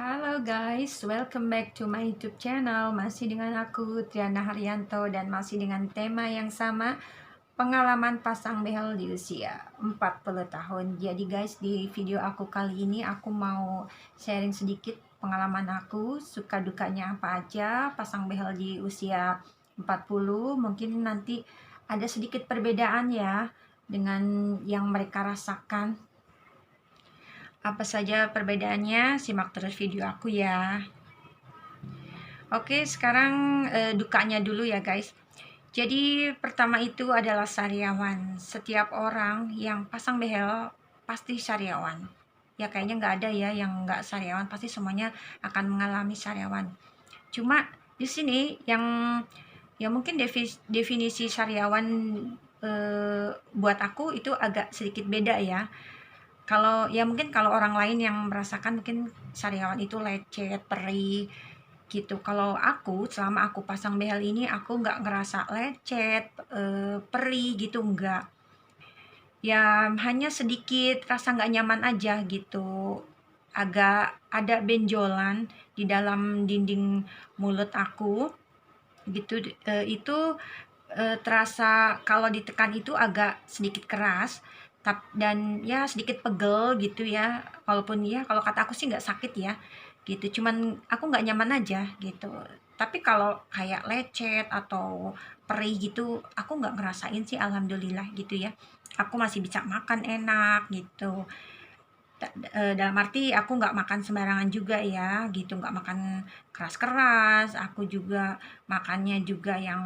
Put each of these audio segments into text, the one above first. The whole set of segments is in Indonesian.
Halo guys, welcome back to my YouTube channel. Masih dengan aku Triana Haryanto dan masih dengan tema yang sama, pengalaman pasang behel di usia 40 tahun. Jadi guys, di video aku kali ini aku mau sharing sedikit pengalaman aku, suka dukanya apa aja pasang behel di usia 40. Mungkin nanti ada sedikit perbedaan ya dengan yang mereka rasakan. Apa saja perbedaannya? Simak terus video aku ya. Oke, sekarang dukanya dulu ya guys. Jadi pertama itu adalah sariawan. Setiap orang yang pasang behel pasti sariawan. Ya kayaknya nggak ada ya yang nggak sariawan, pasti semuanya akan mengalami sariawan. Cuma di sini yang mungkin definisi sariawan buat aku itu agak sedikit beda ya. Kalau ya mungkin kalau orang lain yang merasakan mungkin sariawan itu lecet, perih gitu. Kalau aku selama aku pasang behel ini aku nggak ngerasa lecet, perih gitu, enggak. Ya hanya sedikit rasa nggak nyaman aja gitu. Agak ada benjolan di dalam dinding mulut aku gitu. Itu terasa kalau ditekan itu agak sedikit keras dan ya sedikit pegel gitu ya, walaupun ya kalau kata aku sih nggak sakit ya gitu, cuman aku nggak nyaman aja gitu. Tapi kalau kayak lecet atau perih gitu aku nggak ngerasain sih, alhamdulillah gitu ya. Aku masih bisa makan enak gitu. Dalam arti aku nggak makan sembarangan juga ya gitu, nggak makan keras-keras, aku juga makannya juga yang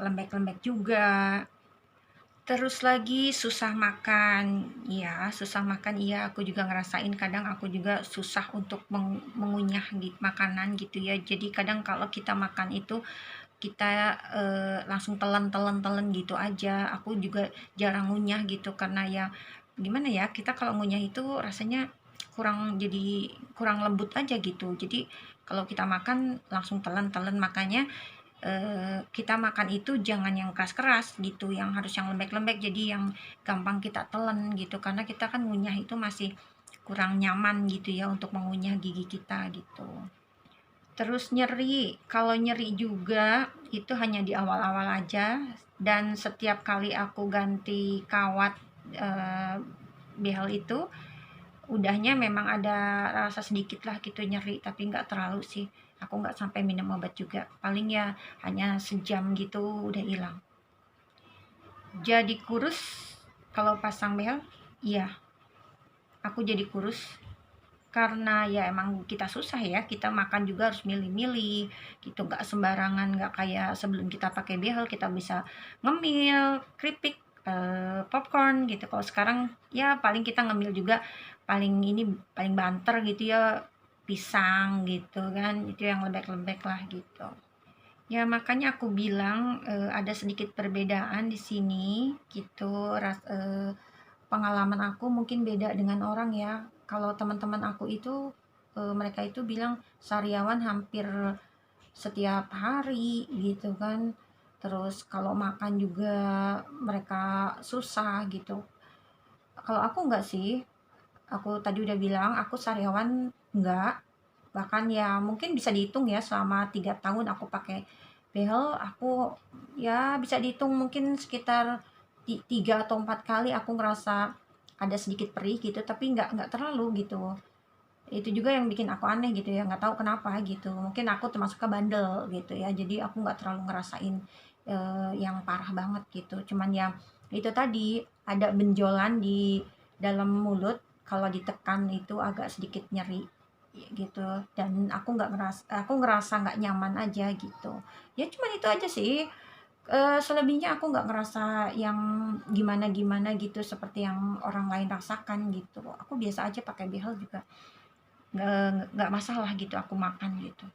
lembek-lembek juga. Terus lagi susah makan, ya susah makan, iya aku juga ngerasain kadang aku juga susah untuk mengunyah makanan gitu ya. Jadi kadang kalau kita makan itu kita langsung telan gitu aja. Aku juga jarang ngunyah gitu karena ya gimana ya, kita kalau ngunyah itu rasanya kurang lembut aja gitu. Jadi kalau kita makan langsung telan, makanya kita makan itu jangan yang keras-keras gitu, yang harus yang lembek-lembek, jadi yang gampang kita telan gitu, karena kita kan ngunyah itu masih kurang nyaman gitu ya untuk mengunyah gigi kita gitu. Terus nyeri, kalau nyeri juga itu hanya di awal-awal aja, dan setiap kali aku ganti kawat eh, behel itu udahnya memang ada rasa sedikit lah gitu nyeri, tapi nggak terlalu sih. Aku nggak sampai minum obat juga, paling ya hanya sejam gitu udah hilang. Jadi kurus kalau pasang behel, iya aku jadi kurus karena ya emang kita susah ya, kita makan juga harus milih-milih gitu, nggak sembarangan, nggak kayak sebelum kita pakai behel kita bisa ngemil keripik, popcorn gitu. Kalau sekarang ya paling kita ngemil juga paling banter gitu ya, pisang gitu kan, itu yang lembek-lembek lah gitu. Ya makanya aku bilang ada sedikit perbedaan di sini gitu. Pengalaman aku mungkin beda dengan orang ya. Kalau teman-teman aku itu mereka itu bilang sariawan hampir setiap hari gitu kan. Terus kalau makan juga mereka susah gitu. Kalau aku enggak sih. Aku tadi udah bilang aku sariawan enggak. Bahkan ya mungkin bisa dihitung ya, selama 3 tahun aku pakai behel, aku ya bisa dihitung mungkin sekitar 3 atau 4 kali aku ngerasa ada sedikit perih gitu, tapi nggak terlalu gitu. Itu juga yang bikin aku aneh gitu ya, nggak tahu kenapa gitu. Mungkin aku termasuknya bandel gitu ya, jadi aku nggak terlalu ngerasain yang parah banget gitu. Cuman ya itu tadi ada benjolan di dalam mulut, kalau ditekan itu agak sedikit nyeri gitu, dan aku ngerasa nggak nyaman aja gitu. Ya cuman itu aja sih. Selebihnya aku nggak ngerasa yang gimana-gimana gitu seperti yang orang lain rasakan gitu. Aku biasa aja pakai behel juga nggak masalah gitu aku makan gitu.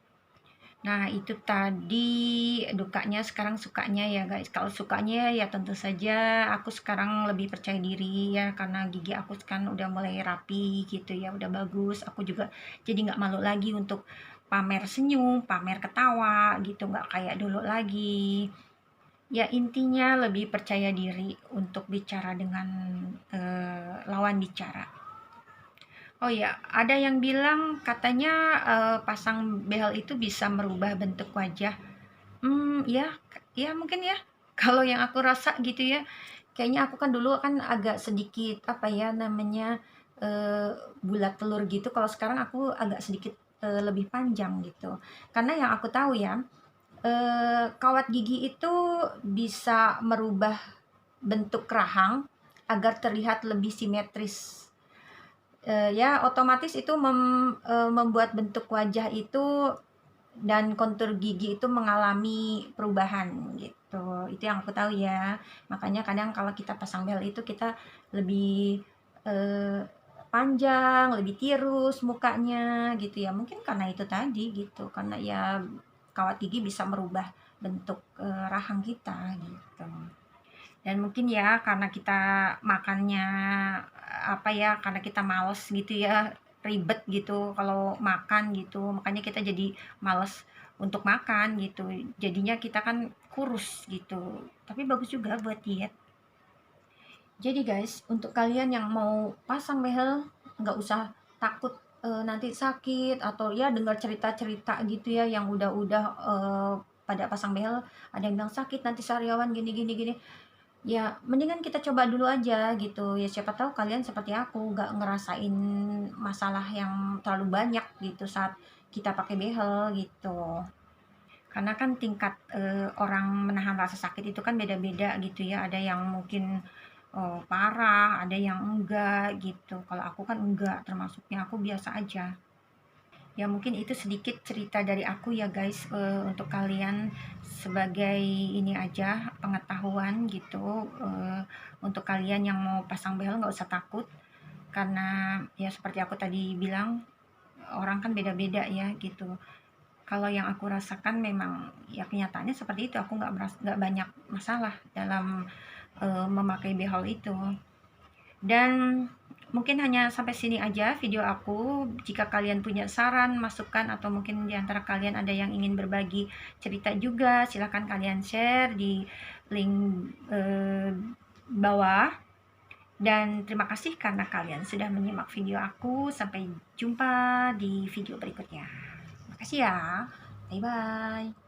Nah itu tadi dukanya. Sekarang sukanya ya guys, kalau sukanya ya tentu saja aku sekarang lebih percaya diri ya, karena gigi aku sekarang udah mulai rapi gitu ya, udah bagus. Aku juga jadi nggak malu lagi untuk pamer senyum, pamer ketawa gitu, nggak kayak dulu lagi. Ya intinya lebih percaya diri untuk bicara dengan lawan bicara. Oh ya, ada yang bilang katanya pasang behel itu bisa merubah bentuk wajah. Ya, ya mungkin ya. Kalau yang aku rasa gitu ya, kayaknya aku kan dulu kan agak sedikit apa ya namanya eh, bulat telur gitu. Kalau sekarang aku agak sedikit lebih panjang gitu. Karena yang aku tahu ya, kawat gigi itu bisa merubah bentuk rahang agar terlihat lebih simetris. Ya otomatis itu membuat bentuk wajah itu dan kontur gigi itu mengalami perubahan gitu. Itu yang aku tahu ya. Makanya kadang kalau kita pasang behel itu kita lebih eh, panjang, lebih tirus mukanya gitu ya. Mungkin karena itu tadi gitu. Karena ya kawat gigi bisa merubah bentuk rahang kita gitu. Dan mungkin ya karena kita makannya apa ya, karena kita males gitu ya, ribet gitu kalau makan gitu, makanya kita jadi males untuk makan gitu, jadinya kita kan kurus gitu, tapi bagus juga buat diet. Jadi guys, untuk kalian yang mau pasang behel, nggak usah takut nanti sakit atau ya dengar cerita-cerita gitu ya yang udah pada pasang behel, ada yang bilang sakit nanti sariawan gini gini gini. Ya, mendingan kita coba dulu aja gitu. Ya siapa tahu kalian seperti aku nggak ngerasain masalah yang terlalu banyak gitu saat kita pakai behel gitu. Karena kan tingkat orang menahan rasa sakit itu kan beda-beda gitu ya. Ada yang mungkin parah, ada yang enggak gitu. Kalau aku kan enggak, termasuknya aku biasa aja. Ya mungkin itu sedikit cerita dari aku ya guys, untuk kalian sebagai ini aja pengetahuan gitu, untuk kalian yang mau pasang behel nggak usah takut, karena ya seperti aku tadi bilang, orang kan beda-beda ya gitu. Kalau yang aku rasakan memang ya kenyataannya seperti itu, aku nggak banyak masalah dalam memakai behel itu. Dan mungkin hanya sampai sini aja video aku. Jika kalian punya saran, masukan, atau mungkin di antara kalian ada yang ingin berbagi cerita juga, silahkan kalian share di link bawah. Dan terima kasih karena kalian sudah menyimak video aku. Sampai jumpa di video berikutnya. Makasih ya. Bye-bye.